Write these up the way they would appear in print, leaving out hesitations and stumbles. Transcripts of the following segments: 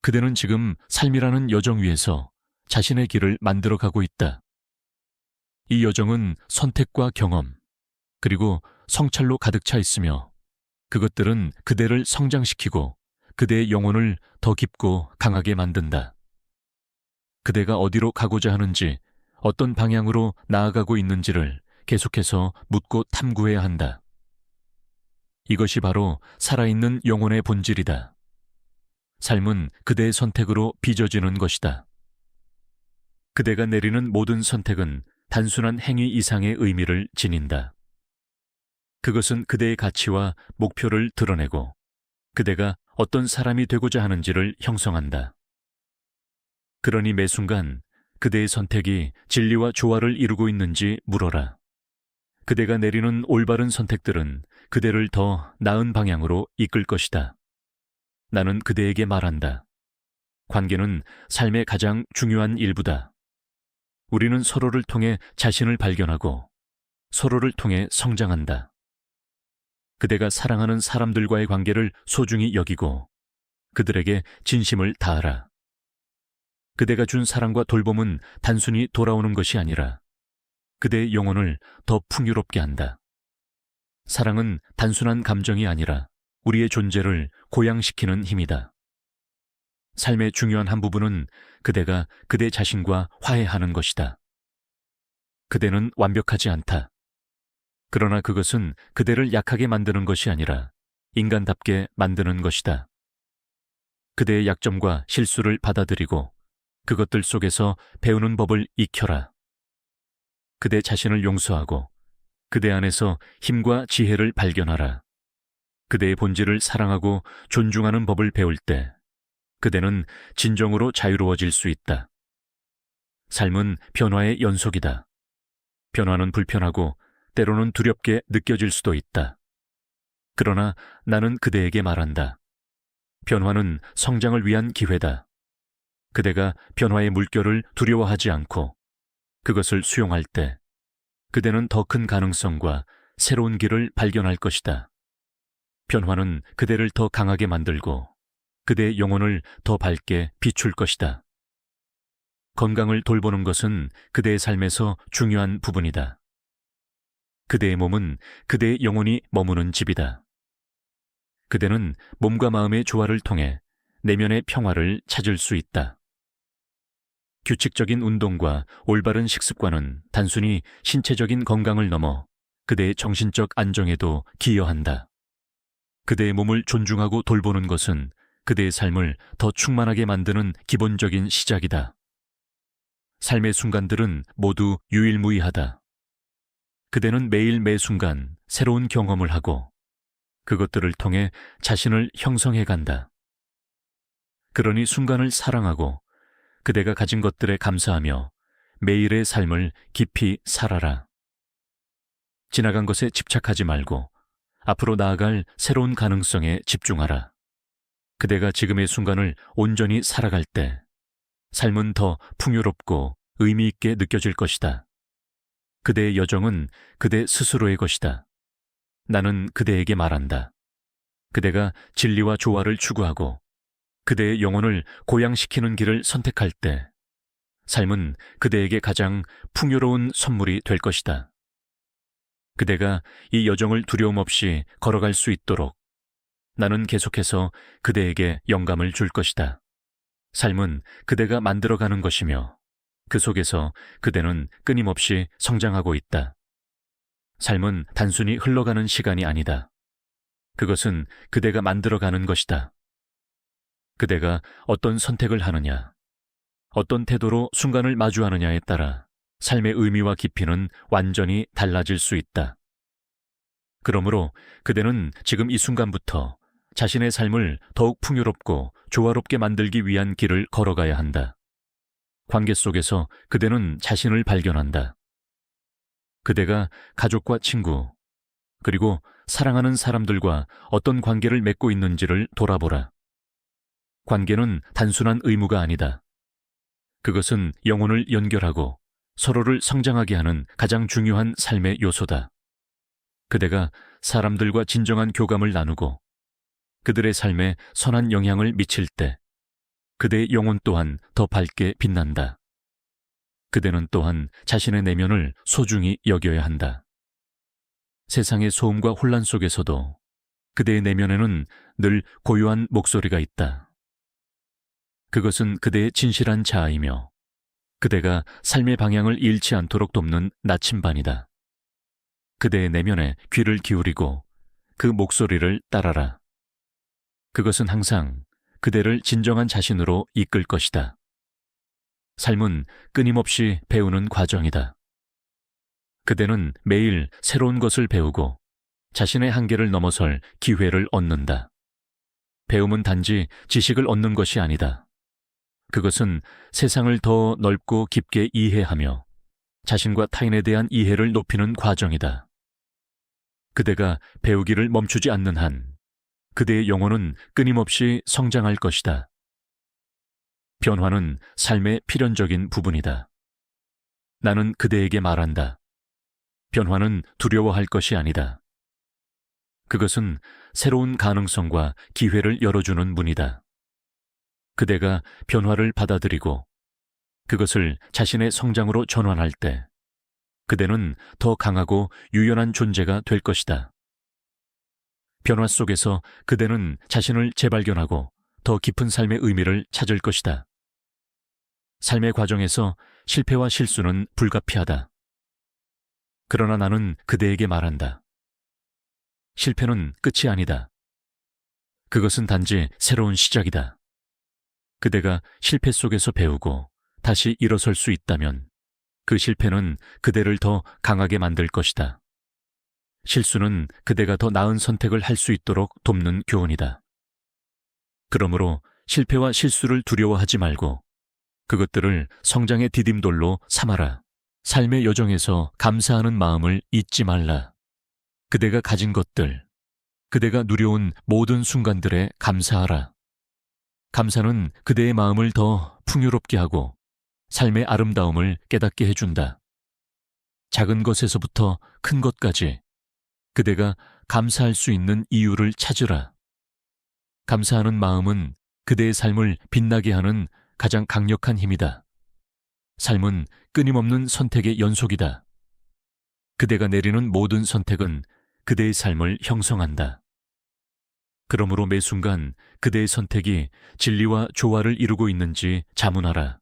그대는 지금 삶이라는 여정 위에서 자신의 길을 만들어가고 있다. 이 여정은 선택과 경험, 그리고 성찰로 가득 차 있으며 그것들은 그대를 성장시키고 그대의 영혼을 더 깊고 강하게 만든다. 그대가 어디로 가고자 하는지, 어떤 방향으로 나아가고 있는지를 계속해서 묻고 탐구해야 한다. 이것이 바로 살아있는 영혼의 본질이다. 삶은 그대의 선택으로 빚어지는 것이다. 그대가 내리는 모든 선택은 단순한 행위 이상의 의미를 지닌다. 그것은 그대의 가치와 목표를 드러내고 그대가 어떤 사람이 되고자 하는지를 형성한다. 그러니 매 순간 그대의 선택이 진리와 조화를 이루고 있는지 물어라. 그대가 내리는 올바른 선택들은 그대를 더 나은 방향으로 이끌 것이다. 나는 그대에게 말한다. 관계는 삶의 가장 중요한 일부다. 우리는 서로를 통해 자신을 발견하고 서로를 통해 성장한다. 그대가 사랑하는 사람들과의 관계를 소중히 여기고 그들에게 진심을 다하라. 그대가 준 사랑과 돌봄은 단순히 돌아오는 것이 아니라 그대의 영혼을 더 풍요롭게 한다. 사랑은 단순한 감정이 아니라 우리의 존재를 고양시키는 힘이다. 삶의 중요한 한 부분은 그대가 그대 자신과 화해하는 것이다. 그대는 완벽하지 않다. 그러나 그것은 그대를 약하게 만드는 것이 아니라 인간답게 만드는 것이다. 그대의 약점과 실수를 받아들이고 그것들 속에서 배우는 법을 익혀라. 그대 자신을 용서하고 그대 안에서 힘과 지혜를 발견하라. 그대의 본질을 사랑하고 존중하는 법을 배울 때 그대는 진정으로 자유로워질 수 있다. 삶은 변화의 연속이다. 변화는 불편하고 때로는 두렵게 느껴질 수도 있다. 그러나 나는 그대에게 말한다. 변화는 성장을 위한 기회다. 그대가 변화의 물결을 두려워하지 않고 그것을 수용할 때 그대는 더 큰 가능성과 새로운 길을 발견할 것이다. 변화는 그대를 더 강하게 만들고 그대의 영혼을 더 밝게 비출 것이다. 건강을 돌보는 것은 그대의 삶에서 중요한 부분이다. 그대의 몸은 그대의 영혼이 머무는 집이다. 그대는 몸과 마음의 조화를 통해 내면의 평화를 찾을 수 있다. 규칙적인 운동과 올바른 식습관은 단순히 신체적인 건강을 넘어 그대의 정신적 안정에도 기여한다. 그대의 몸을 존중하고 돌보는 것은 그대의 삶을 더 충만하게 만드는 기본적인 시작이다. 삶의 순간들은 모두 유일무이하다. 그대는 매일 매 순간 새로운 경험을 하고 그것들을 통해 자신을 형성해 간다. 그러니 순간을 사랑하고 그대가 가진 것들에 감사하며 매일의 삶을 깊이 살아라. 지나간 것에 집착하지 말고 앞으로 나아갈 새로운 가능성에 집중하라. 그대가 지금의 순간을 온전히 살아갈 때 삶은 더 풍요롭고 의미 있게 느껴질 것이다. 그대의 여정은 그대 스스로의 것이다. 나는 그대에게 말한다. 그대가 진리와 조화를 추구하고 그대의 영혼을 고양시키는 길을 선택할 때 삶은 그대에게 가장 풍요로운 선물이 될 것이다. 그대가 이 여정을 두려움 없이 걸어갈 수 있도록 나는 계속해서 그대에게 영감을 줄 것이다. 삶은 그대가 만들어가는 것이며 그 속에서 그대는 끊임없이 성장하고 있다. 삶은 단순히 흘러가는 시간이 아니다. 그것은 그대가 만들어가는 것이다. 그대가 어떤 선택을 하느냐, 어떤 태도로 순간을 마주하느냐에 따라 삶의 의미와 깊이는 완전히 달라질 수 있다. 그러므로 그대는 지금 이 순간부터 자신의 삶을 더욱 풍요롭고 조화롭게 만들기 위한 길을 걸어가야 한다. 관계 속에서 그대는 자신을 발견한다. 그대가 가족과 친구, 그리고 사랑하는 사람들과 어떤 관계를 맺고 있는지를 돌아보라. 관계는 단순한 의무가 아니다. 그것은 영혼을 연결하고 서로를 성장하게 하는 가장 중요한 삶의 요소다. 그대가 사람들과 진정한 교감을 나누고 그들의 삶에 선한 영향을 미칠 때 그대의 영혼 또한 더 밝게 빛난다. 그대는 또한 자신의 내면을 소중히 여겨야 한다. 세상의 소음과 혼란 속에서도 그대의 내면에는 늘 고요한 목소리가 있다. 그것은 그대의 진실한 자아이며 그대가 삶의 방향을 잃지 않도록 돕는 나침반이다. 그대의 내면에 귀를 기울이고 그 목소리를 따라라. 그것은 항상 그대를 진정한 자신으로 이끌 것이다. 삶은 끊임없이 배우는 과정이다. 그대는 매일 새로운 것을 배우고 자신의 한계를 넘어설 기회를 얻는다. 배움은 단지 지식을 얻는 것이 아니다. 그것은 세상을 더 넓고 깊게 이해하며 자신과 타인에 대한 이해를 높이는 과정이다. 그대가 배우기를 멈추지 않는 한 그대의 영혼은 끊임없이 성장할 것이다. 변화는 삶의 필연적인 부분이다. 나는 그대에게 말한다. 변화는 두려워할 것이 아니다. 그것은 새로운 가능성과 기회를 열어주는 문이다. 그대가 변화를 받아들이고 그것을 자신의 성장으로 전환할 때 그대는 더 강하고 유연한 존재가 될 것이다. 변화 속에서 그대는 자신을 재발견하고 더 깊은 삶의 의미를 찾을 것이다. 삶의 과정에서 실패와 실수는 불가피하다. 그러나 나는 그대에게 말한다. 실패는 끝이 아니다. 그것은 단지 새로운 시작이다. 그대가 실패 속에서 배우고 다시 일어설 수 있다면 그 실패는 그대를 더 강하게 만들 것이다. 실수는 그대가 더 나은 선택을 할 수 있도록 돕는 교훈이다. 그러므로 실패와 실수를 두려워하지 말고 그것들을 성장의 디딤돌로 삼아라. 삶의 여정에서 감사하는 마음을 잊지 말라. 그대가 가진 것들, 그대가 누려온 모든 순간들에 감사하라. 감사는 그대의 마음을 더 풍요롭게 하고 삶의 아름다움을 깨닫게 해준다. 작은 것에서부터 큰 것까지 그대가 감사할 수 있는 이유를 찾으라. 감사하는 마음은 그대의 삶을 빛나게 하는 가장 강력한 힘이다. 삶은 끊임없는 선택의 연속이다. 그대가 내리는 모든 선택은 그대의 삶을 형성한다. 그러므로 매 순간 그대의 선택이 진리와 조화를 이루고 있는지 자문하라.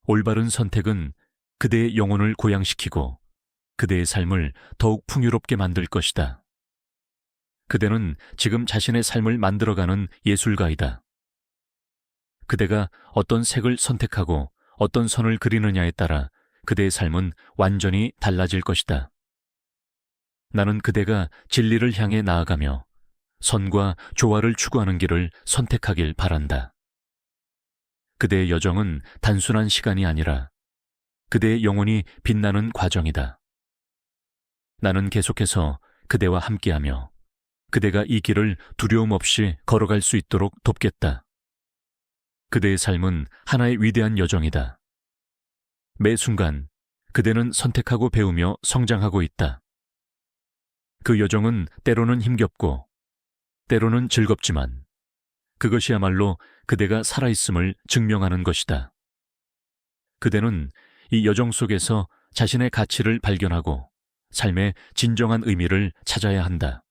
올바른 선택은 그대의 영혼을 고양시키고 그대의 삶을 더욱 풍요롭게 만들 것이다. 그대는 지금 자신의 삶을 만들어가는 예술가이다. 그대가 어떤 색을 선택하고 어떤 선을 그리느냐에 따라 그대의 삶은 완전히 달라질 것이다. 나는 그대가 진리를 향해 나아가며 선과 조화를 추구하는 길을 선택하길 바란다. 그대의 여정은 단순한 시간이 아니라 그대의 영혼이 빛나는 과정이다. 나는 계속해서 그대와 함께하며 그대가 이 길을 두려움 없이 걸어갈 수 있도록 돕겠다. 그대의 삶은 하나의 위대한 여정이다. 매 순간 그대는 선택하고 배우며 성장하고 있다. 그 여정은 때로는 힘겹고 때로는 즐겁지만 그것이야말로 그대가 살아있음을 증명하는 것이다. 그대는 이 여정 속에서 자신의 가치를 발견하고 삶의 진정한 의미를 찾아야 한다.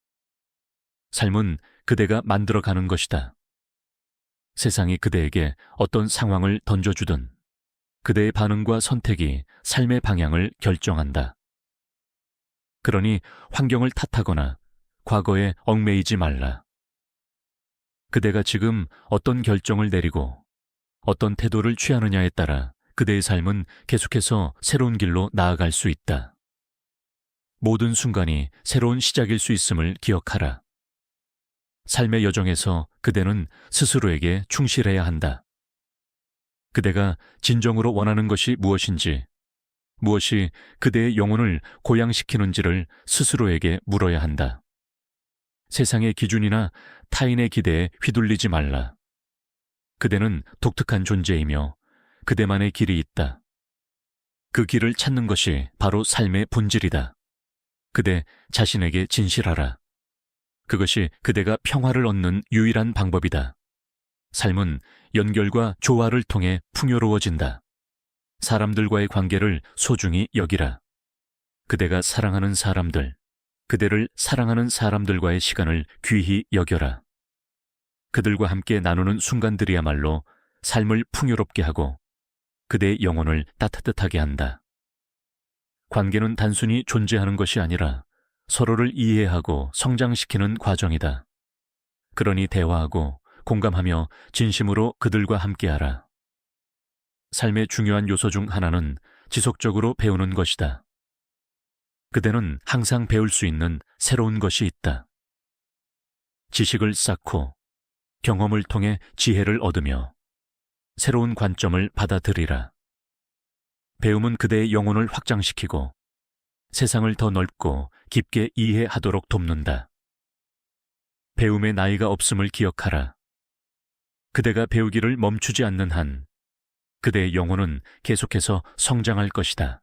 삶은 그대가 만들어가는 것이다. 세상이 그대에게 어떤 상황을 던져주든 그대의 반응과 선택이 삶의 방향을 결정한다. 그러니 환경을 탓하거나 과거에 얽매이지 말라. 그대가 지금 어떤 결정을 내리고 어떤 태도를 취하느냐에 따라 그대의 삶은 계속해서 새로운 길로 나아갈 수 있다. 모든 순간이 새로운 시작일 수 있음을 기억하라. 삶의 여정에서 그대는 스스로에게 충실해야 한다. 그대가 진정으로 원하는 것이 무엇인지, 무엇이 그대의 영혼을 고양시키는지를 스스로에게 물어야 한다. 세상의 기준이나 타인의 기대에 휘둘리지 말라. 그대는 독특한 존재이며 그대만의 길이 있다. 그 길을 찾는 것이 바로 삶의 본질이다. 그대 자신에게 진실하라. 그것이 그대가 평화를 얻는 유일한 방법이다. 삶은 연결과 조화를 통해 풍요로워진다. 사람들과의 관계를 소중히 여기라. 그대가 사랑하는 사람들, 그대를 사랑하는 사람들과의 시간을 귀히 여겨라. 그들과 함께 나누는 순간들이야말로 삶을 풍요롭게 하고 그대의 영혼을 따뜻하게 한다. 관계는 단순히 존재하는 것이 아니라 서로를 이해하고 성장시키는 과정이다. 그러니 대화하고 공감하며 진심으로 그들과 함께하라. 삶의 중요한 요소 중 하나는 지속적으로 배우는 것이다. 그대는 항상 배울 수 있는 새로운 것이 있다. 지식을 쌓고 경험을 통해 지혜를 얻으며 새로운 관점을 받아들이라. 배움은 그대의 영혼을 확장시키고 세상을 더 넓고 깊게 이해하도록 돕는다. 배움의 나이가 없음을 기억하라. 그대가 배우기를 멈추지 않는 한 그대의 영혼은 계속해서 성장할 것이다.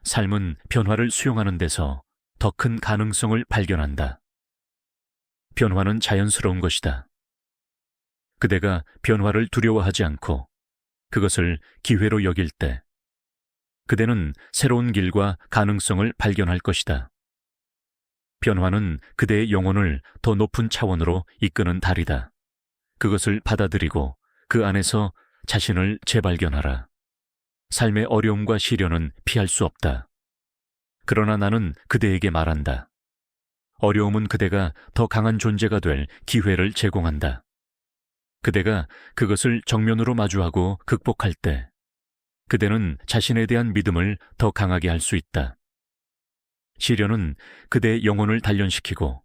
삶은 변화를 수용하는 데서 더 큰 가능성을 발견한다. 변화는 자연스러운 것이다. 그대가 변화를 두려워하지 않고 그것을 기회로 여길 때 그대는 새로운 길과 가능성을 발견할 것이다. 변화는 그대의 영혼을 더 높은 차원으로 이끄는 달이다. 그것을 받아들이고 그 안에서 자신을 재발견하라. 삶의 어려움과 시련은 피할 수 없다. 그러나 나는 그대에게 말한다. 어려움은 그대가 더 강한 존재가 될 기회를 제공한다. 그대가 그것을 정면으로 마주하고 극복할 때 그대는 자신에 대한 믿음을 더 강하게 할 수 있다. 시련은 그대의 영혼을 단련시키고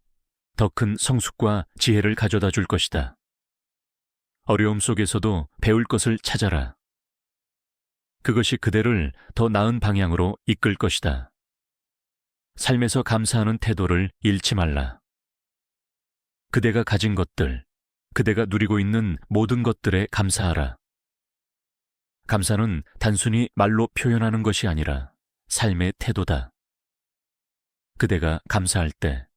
더 큰 성숙과 지혜를 가져다 줄 것이다. 어려움 속에서도 배울 것을 찾아라. 그것이 그대를 더 나은 방향으로 이끌 것이다. 삶에서 감사하는 태도를 잃지 말라. 그대가 가진 것들, 그대가 누리고 있는 모든 것들에 감사하라. 감사는 단순히 말로 표현하는 것이 아니라 삶의 태도다. 그대가 감사할 때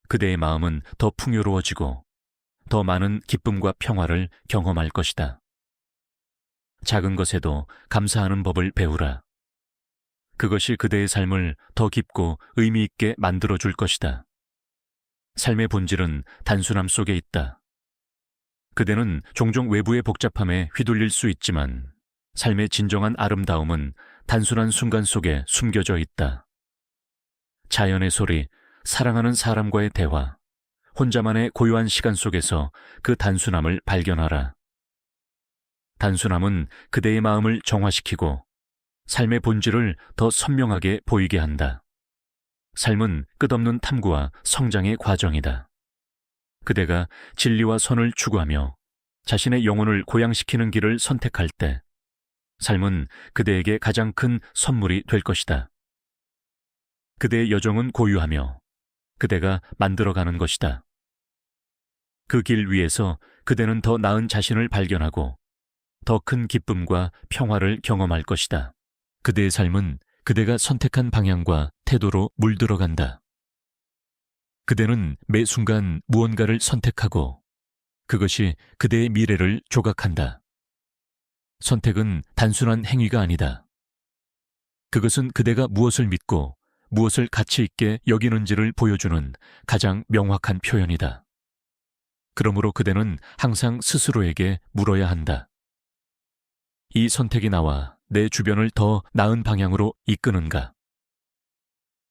그대의 마음은 더 풍요로워지고 더 많은 기쁨과 평화를 경험할 것이다. 작은 것에도 감사하는 법을 배우라. 그것이 그대의 삶을 더 깊고 의미 있게 만들어줄 것이다. 삶의 본질은 단순함 속에 있다. 그대는 종종 외부의 복잡함에 휘둘릴 수 있지만 삶의 진정한 아름다움은 단순한 순간 속에 숨겨져 있다. 자연의 소리, 사랑하는 사람과의 대화, 혼자만의 고요한 시간 속에서 그 단순함을 발견하라. 단순함은 그대의 마음을 정화시키고 삶의 본질을 더 선명하게 보이게 한다. 삶은 끝없는 탐구와 성장의 과정이다. 그대가 진리와 선을 추구하며 자신의 영혼을 고양시키는 길을 선택할 때 삶은 그대에게 가장 큰 선물이 될 것이다. 그대의 여정은 고유하며 그대가 만들어가는 것이다. 그 길 위에서 그대는 더 나은 자신을 발견하고 더 큰 기쁨과 평화를 경험할 것이다. 그대의 삶은 그대가 선택한 방향과 태도로 물들어간다. 그대는 매 순간 무언가를 선택하고 그것이 그대의 미래를 조각한다. 선택은 단순한 행위가 아니다. 그것은 그대가 무엇을 믿고 무엇을 가치 있게 여기는지를 보여주는 가장 명확한 표현이다. 그러므로 그대는 항상 스스로에게 물어야 한다. 이 선택이 나와 내 주변을 더 나은 방향으로 이끄는가?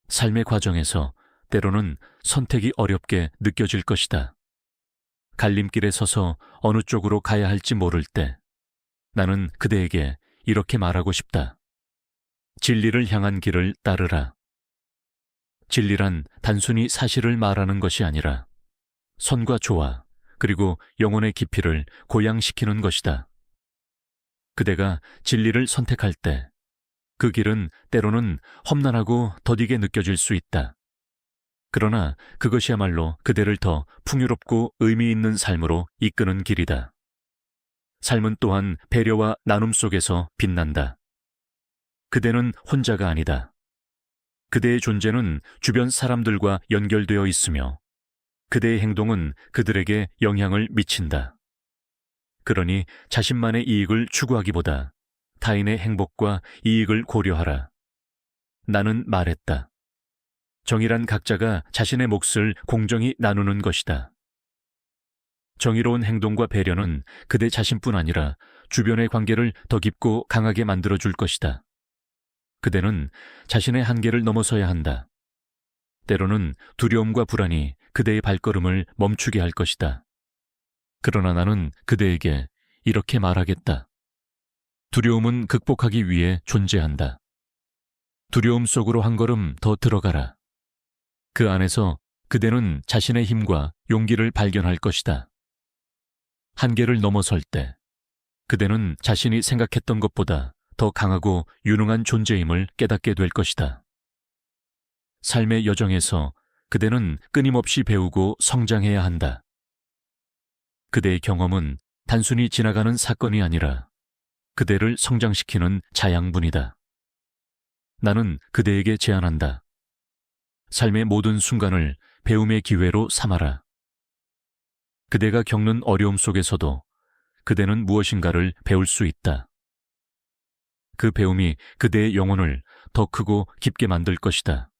삶의 과정에서 때로는 선택이 어렵게 느껴질 것이다. 갈림길에 서서 어느 쪽으로 가야 할지 모를 때 나는 그대에게 이렇게 말하고 싶다. 진리를 향한 길을 따르라. 진리란 단순히 사실을 말하는 것이 아니라 선과 조화, 그리고 영혼의 깊이를 고양시키는 것이다. 그대가 진리를 선택할 때 그 길은 때로는 험난하고 더디게 느껴질 수 있다. 그러나 그것이야말로 그대를 더 풍요롭고 의미 있는 삶으로 이끄는 길이다. 삶은 또한 배려와 나눔 속에서 빛난다. 그대는 혼자가 아니다. 그대의 존재는 주변 사람들과 연결되어 있으며 그대의 행동은 그들에게 영향을 미친다. 그러니 자신만의 이익을 추구하기보다 타인의 행복과 이익을 고려하라. 나는 말했다. 정의란 각자가 자신의 몫을 공정히 나누는 것이다. 정의로운 행동과 배려는 그대 자신뿐 아니라 주변의 관계를 더 깊고 강하게 만들어줄 것이다. 그대는 자신의 한계를 넘어서야 한다. 때로는 두려움과 불안이 그대의 발걸음을 멈추게 할 것이다. 그러나 나는 그대에게 이렇게 말하겠다. 두려움은 극복하기 위해 존재한다. 두려움 속으로 한 걸음 더 들어가라. 그 안에서 그대는 자신의 힘과 용기를 발견할 것이다. 한계를 넘어설 때 그대는 자신이 생각했던 것보다 더 강하고 유능한 존재임을 깨닫게 될 것이다. 삶의 여정에서 그대는 끊임없이 배우고 성장해야 한다. 그대의 경험은 단순히 지나가는 사건이 아니라 그대를 성장시키는 자양분이다. 나는 그대에게 제안한다. 삶의 모든 순간을 배움의 기회로 삼아라. 그대가 겪는 어려움 속에서도 그대는 무엇인가를 배울 수 있다. 그 배움이 그대의 영혼을 더 크고 깊게 만들 것이다.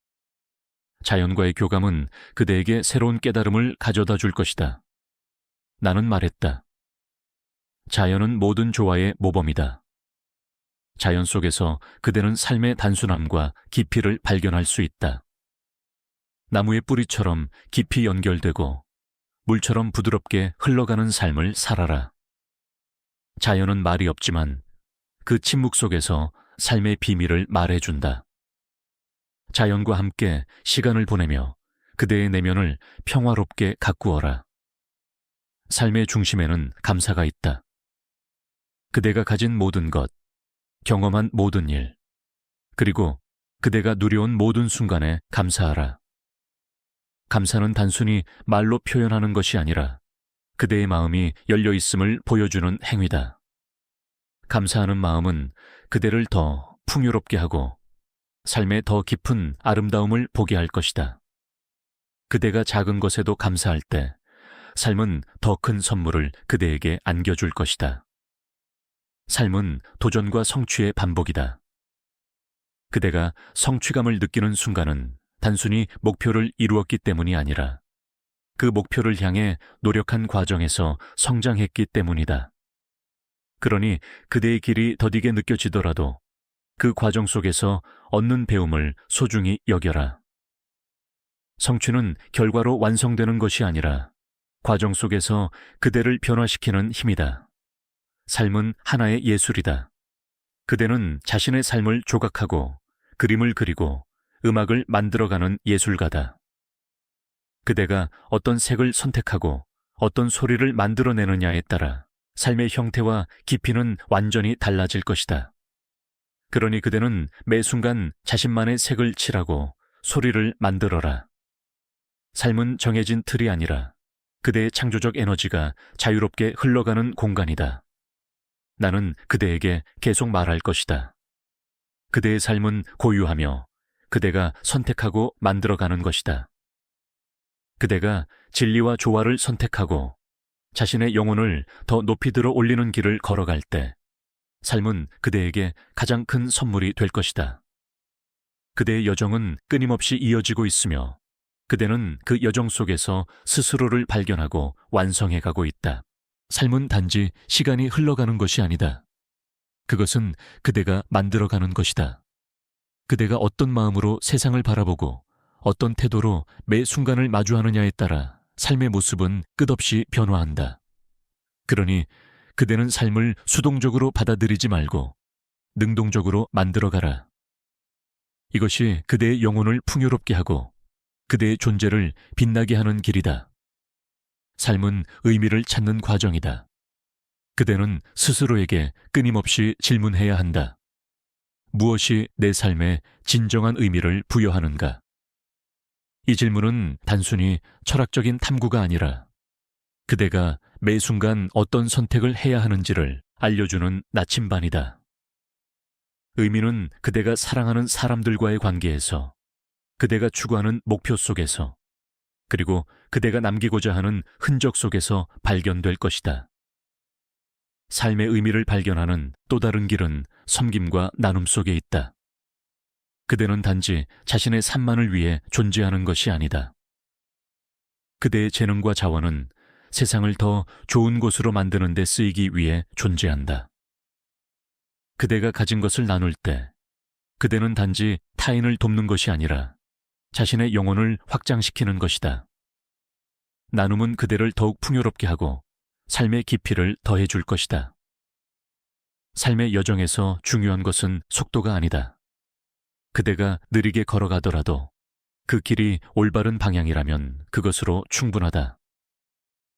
자연과의 교감은 그대에게 새로운 깨달음을 가져다 줄 것이다. 나는 말했다. 자연은 모든 조화의 모범이다. 자연 속에서 그대는 삶의 단순함과 깊이를 발견할 수 있다. 나무의 뿌리처럼 깊이 연결되고 물처럼 부드럽게 흘러가는 삶을 살아라. 자연은 말이 없지만 그 침묵 속에서 삶의 비밀을 말해준다. 자연과 함께 시간을 보내며 그대의 내면을 평화롭게 가꾸어라. 삶의 중심에는 감사가 있다. 그대가 가진 모든 것, 경험한 모든 일, 그리고 그대가 누려온 모든 순간에 감사하라. 감사는 단순히 말로 표현하는 것이 아니라 그대의 마음이 열려 있음을 보여주는 행위다. 감사하는 마음은 그대를 더 풍요롭게 하고 삶의 더 깊은 아름다움을 보게 할 것이다. 그대가 작은 것에도 감사할 때 삶은 더 큰 선물을 그대에게 안겨줄 것이다. 삶은 도전과 성취의 반복이다. 그대가 성취감을 느끼는 순간은 단순히 목표를 이루었기 때문이 아니라 그 목표를 향해 노력한 과정에서 성장했기 때문이다. 그러니 그대의 길이 더디게 느껴지더라도 그 과정 속에서 얻는 배움을 소중히 여겨라. 성취는 결과로 완성되는 것이 아니라 과정 속에서 그대를 변화시키는 힘이다. 삶은 하나의 예술이다. 그대는 자신의 삶을 조각하고 그림을 그리고 음악을 만들어가는 예술가다. 그대가 어떤 색을 선택하고 어떤 소리를 만들어내느냐에 따라 삶의 형태와 깊이는 완전히 달라질 것이다. 그러니 그대는 매 순간 자신만의 색을 칠하고 소리를 만들어라. 삶은 정해진 틀이 아니라 그대의 창조적 에너지가 자유롭게 흘러가는 공간이다. 나는 그대에게 계속 말할 것이다. 그대의 삶은 고유하며 그대가 선택하고 만들어가는 것이다. 그대가 진리와 조화를 선택하고 자신의 영혼을 더 높이 들어 올리는 길을 걸어갈 때 삶은 그대에게 가장 큰 선물이 될 것이다. 그대의 여정은 끊임없이 이어지고 있으며 그대는 그 여정 속에서 스스로를 발견하고 완성해가고 있다. 삶은 단지 시간이 흘러가는 것이 아니다. 그것은 그대가 만들어가는 것이다. 그대가 어떤 마음으로 세상을 바라보고 어떤 태도로 매 순간을 마주하느냐에 따라 삶의 모습은 끝없이 변화한다. 그러니 그대는 삶을 수동적으로 받아들이지 말고 능동적으로 만들어가라. 이것이 그대의 영혼을 풍요롭게 하고 그대의 존재를 빛나게 하는 길이다. 삶은 의미를 찾는 과정이다. 그대는 스스로에게 끊임없이 질문해야 한다. 무엇이 내 삶에 진정한 의미를 부여하는가? 이 질문은 단순히 철학적인 탐구가 아니라 그대가 매 순간 어떤 선택을 해야 하는지를 알려주는 나침반이다. 의미는 그대가 사랑하는 사람들과의 관계에서, 그대가 추구하는 목표 속에서, 그리고 그대가 남기고자 하는 흔적 속에서 발견될 것이다. 삶의 의미를 발견하는 또 다른 길은 섬김과 나눔 속에 있다. 그대는 단지 자신의 삶만을 위해 존재하는 것이 아니다. 그대의 재능과 자원은 세상을 더 좋은 곳으로 만드는 데 쓰이기 위해 존재한다. 그대가 가진 것을 나눌 때 그대는 단지 타인을 돕는 것이 아니라 자신의 영혼을 확장시키는 것이다. 나눔은 그대를 더욱 풍요롭게 하고 삶의 깊이를 더해줄 것이다. 삶의 여정에서 중요한 것은 속도가 아니다. 그대가 느리게 걸어가더라도 그 길이 올바른 방향이라면 그것으로 충분하다.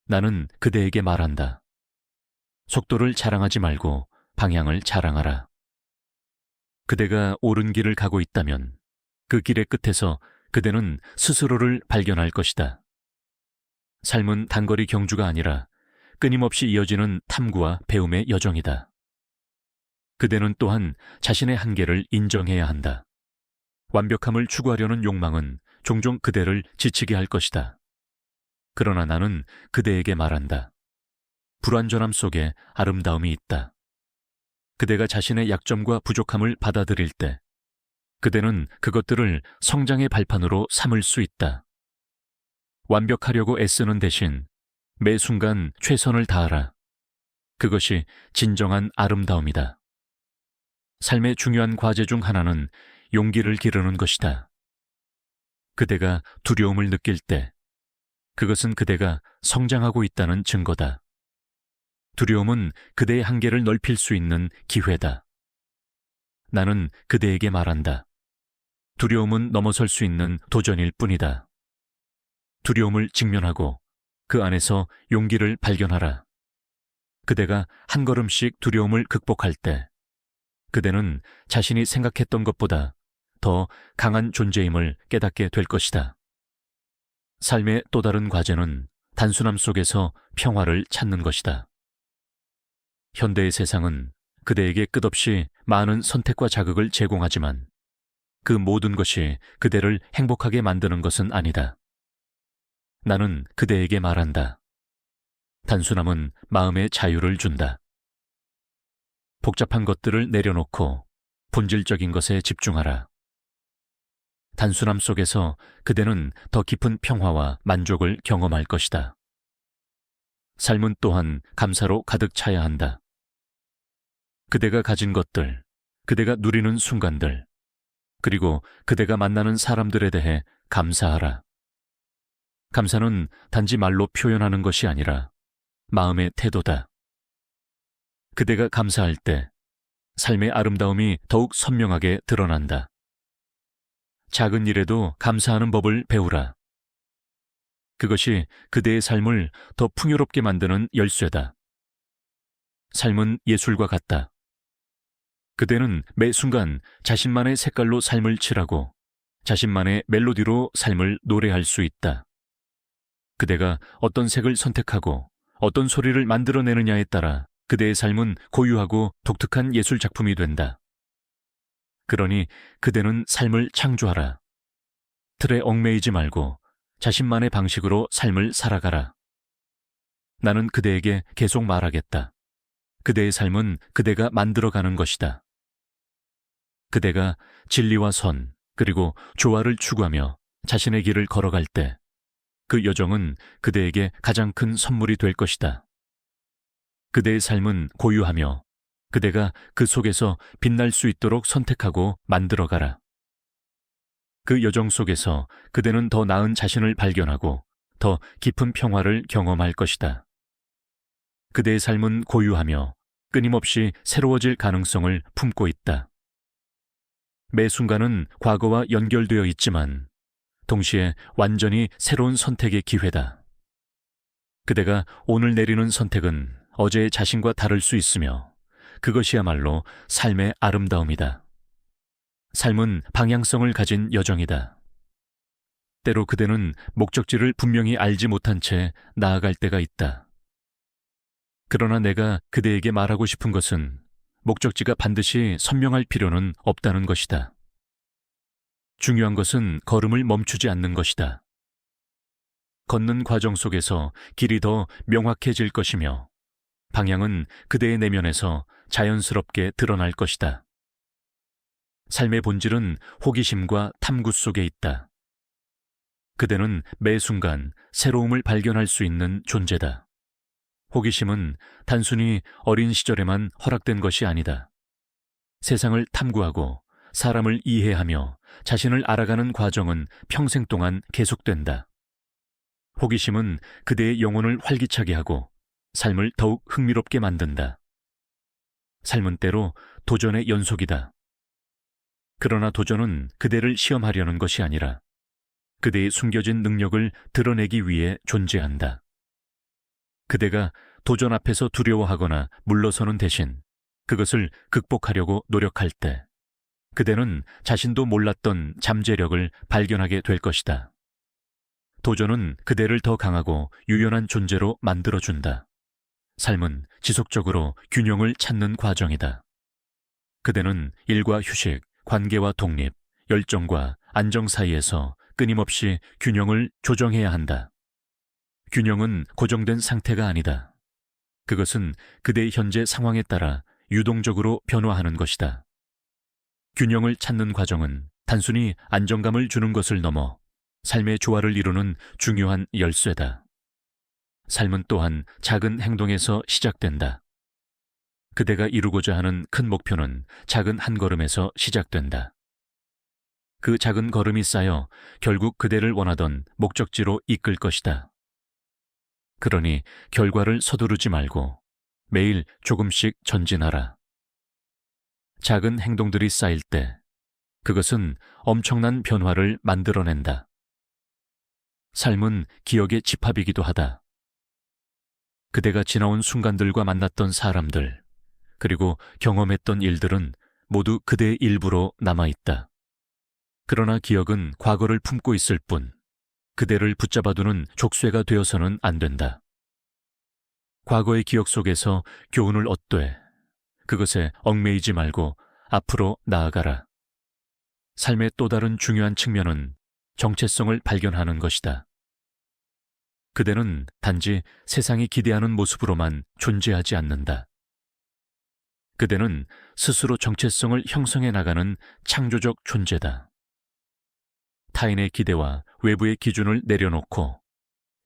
나는 그대에게 말한다. 속도를 자랑하지 말고 방향을 자랑하라. 그대가 옳은 길을 가고 있다면 그 길의 끝에서 그대는 스스로를 발견할 것이다. 삶은 단거리 경주가 아니라 끊임없이 이어지는 탐구와 배움의 여정이다. 그대는 또한 자신의 한계를 인정해야 한다. 완벽함을 추구하려는 욕망은 종종 그대를 지치게 할 것이다. 그러나 나는 그대에게 말한다. 불완전함 속에 아름다움이 있다. 그대가 자신의 약점과 부족함을 받아들일 때 그대는 그것들을 성장의 발판으로 삼을 수 있다. 완벽하려고 애쓰는 대신 매 순간 최선을 다하라. 그것이 진정한 아름다움이다. 삶의 중요한 과제 중 하나는 용기를 기르는 것이다. 그대가 두려움을 느낄 때 그것은 그대가 성장하고 있다는 증거다. 두려움은 그대의 한계를 넓힐 수 있는 기회다. 나는 그대에게 말한다. 두려움은 넘어설 수 있는 도전일 뿐이다. 두려움을 직면하고 그 안에서 용기를 발견하라. 그대가 한 걸음씩 두려움을 극복할 때 그대는 자신이 생각했던 것보다 더 강한 존재임을 깨닫게 될 것이다. 삶의 또 다른 과제는 단순함 속에서 평화를 찾는 것이다. 현대의 세상은 그대에게 끝없이 많은 선택과 자극을 제공하지만 그 모든 것이 그대를 행복하게 만드는 것은 아니다. 나는 그대에게 말한다. 단순함은 마음의 자유를 준다. 복잡한 것들을 내려놓고 본질적인 것에 집중하라. 단순함 속에서 그대는 더 깊은 평화와 만족을 경험할 것이다. 삶은 또한 감사로 가득 차야 한다. 그대가 가진 것들, 그대가 누리는 순간들, 그리고 그대가 만나는 사람들에 대해 감사하라. 감사는 단지 말로 표현하는 것이 아니라 마음의 태도다. 그대가 감사할 때 삶의 아름다움이 더욱 선명하게 드러난다. 작은 일에도 감사하는 법을 배우라. 그것이 그대의 삶을 더 풍요롭게 만드는 열쇠다. 삶은 예술과 같다. 그대는 매 순간 자신만의 색깔로 삶을 칠하고 자신만의 멜로디로 삶을 노래할 수 있다. 그대가 어떤 색을 선택하고 어떤 소리를 만들어내느냐에 따라 그대의 삶은 고유하고 독특한 예술 작품이 된다. 그러니 그대는 삶을 창조하라. 틀에 얽매이지 말고 자신만의 방식으로 삶을 살아가라. 나는 그대에게 계속 말하겠다. 그대의 삶은 그대가 만들어가는 것이다. 그대가 진리와 선, 그리고 조화를 추구하며 자신의 길을 걸어갈 때 그 여정은 그대에게 가장 큰 선물이 될 것이다. 그대의 삶은 고유하며 그대가 그 속에서 빛날 수 있도록 선택하고 만들어가라. 그 여정 속에서 그대는 더 나은 자신을 발견하고 더 깊은 평화를 경험할 것이다. 그대의 삶은 고유하며 끊임없이 새로워질 가능성을 품고 있다. 매 순간은 과거와 연결되어 있지만 동시에 완전히 새로운 선택의 기회다. 그대가 오늘 내리는 선택은 어제의 자신과 다를 수 있으며 그것이야말로 삶의 아름다움이다. 삶은 방향성을 가진 여정이다. 때로 그대는 목적지를 분명히 알지 못한 채 나아갈 때가 있다. 그러나 내가 그대에게 말하고 싶은 것은 목적지가 반드시 선명할 필요는 없다는 것이다. 중요한 것은 걸음을 멈추지 않는 것이다. 걷는 과정 속에서 길이 더 명확해질 것이며 방향은 그대의 내면에서 자연스럽게 드러날 것이다. 삶의 본질은 호기심과 탐구 속에 있다. 그대는 매 순간 새로움을 발견할 수 있는 존재다. 호기심은 단순히 어린 시절에만 허락된 것이 아니다. 세상을 탐구하고 사람을 이해하며 자신을 알아가는 과정은 평생 동안 계속된다. 호기심은 그대의 영혼을 활기차게 하고 삶을 더욱 흥미롭게 만든다. 삶은 때로 도전의 연속이다. 그러나 도전은 그대를 시험하려는 것이 아니라 그대의 숨겨진 능력을 드러내기 위해 존재한다. 그대가 도전 앞에서 두려워하거나 물러서는 대신 그것을 극복하려고 노력할 때 그대는 자신도 몰랐던 잠재력을 발견하게 될 것이다. 도전은 그대를 더 강하고 유연한 존재로 만들어준다. 삶은 지속적으로 균형을 찾는 과정이다. 그대는 일과 휴식, 관계와 독립, 열정과 안정 사이에서 끊임없이 균형을 조정해야 한다. 균형은 고정된 상태가 아니다. 그것은 그대의 현재 상황에 따라 유동적으로 변화하는 것이다. 균형을 찾는 과정은 단순히 안정감을 주는 것을 넘어 삶의 조화를 이루는 중요한 열쇠다. 삶은 또한 작은 행동에서 시작된다. 그대가 이루고자 하는 큰 목표는 작은 한 걸음에서 시작된다. 그 작은 걸음이 쌓여 결국 그대를 원하던 목적지로 이끌 것이다. 그러니 결과를 서두르지 말고 매일 조금씩 전진하라. 작은 행동들이 쌓일 때 그것은 엄청난 변화를 만들어낸다. 삶은 기억의 집합이기도 하다. 그대가 지나온 순간들과 만났던 사람들, 그리고 경험했던 일들은 모두 그대의 일부로 남아있다. 그러나 기억은 과거를 품고 있을 뿐 그대를 붙잡아두는 족쇄가 되어서는 안 된다. 과거의 기억 속에서 교훈을 얻되 그것에 얽매이지 말고 앞으로 나아가라. 삶의 또 다른 중요한 측면은 정체성을 발견하는 것이다. 그대는 단지 세상이 기대하는 모습으로만 존재하지 않는다. 그대는 스스로 정체성을 형성해 나가는 창조적 존재다. 타인의 기대와 외부의 기준을 내려놓고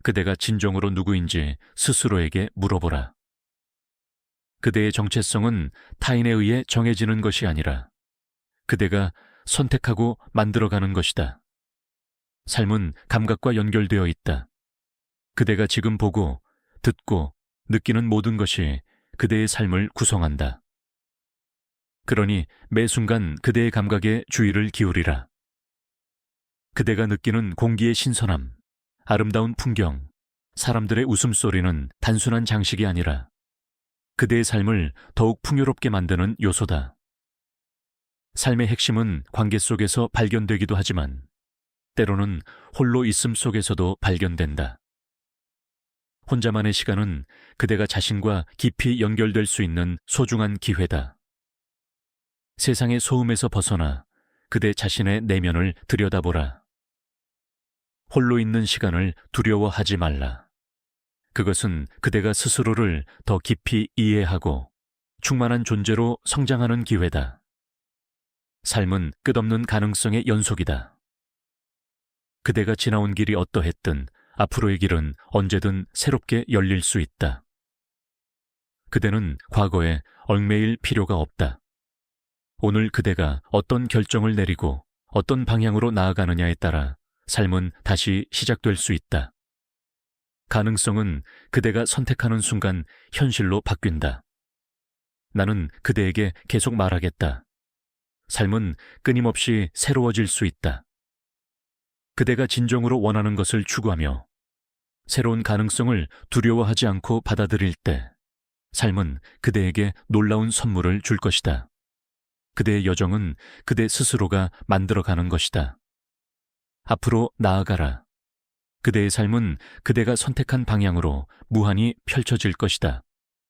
그대가 진정으로 누구인지 스스로에게 물어보라. 그대의 정체성은 타인에 의해 정해지는 것이 아니라 그대가 선택하고 만들어가는 것이다. 삶은 감각과 연결되어 있다. 그대가 지금 보고, 듣고, 느끼는 모든 것이 그대의 삶을 구성한다. 그러니 매 순간 그대의 감각에 주의를 기울이라. 그대가 느끼는 공기의 신선함, 아름다운 풍경, 사람들의 웃음소리는 단순한 장식이 아니라 그대의 삶을 더욱 풍요롭게 만드는 요소다. 삶의 핵심은 관계 속에서 발견되기도 하지만 때로는 홀로 있음 속에서도 발견된다. 혼자만의 시간은 그대가 자신과 깊이 연결될 수 있는 소중한 기회다. 세상의 소음에서 벗어나 그대 자신의 내면을 들여다보라. 홀로 있는 시간을 두려워하지 말라. 그것은 그대가 스스로를 더 깊이 이해하고 충만한 존재로 성장하는 기회다. 삶은 끝없는 가능성의 연속이다. 그대가 지나온 길이 어떠했든 앞으로의 길은 언제든 새롭게 열릴 수 있다. 그대는 과거에 얽매일 필요가 없다. 오늘 그대가 어떤 결정을 내리고 어떤 방향으로 나아가느냐에 따라 삶은 다시 시작될 수 있다. 가능성은 그대가 선택하는 순간 현실로 바뀐다. 나는 그대에게 계속 말하겠다. 삶은 끊임없이 새로워질 수 있다. 그대가 진정으로 원하는 것을 추구하며 새로운 가능성을 두려워하지 않고 받아들일 때 삶은 그대에게 놀라운 선물을 줄 것이다. 그대의 여정은 그대 스스로가 만들어가는 것이다. 앞으로 나아가라. 그대의 삶은 그대가 선택한 방향으로 무한히 펼쳐질 것이다.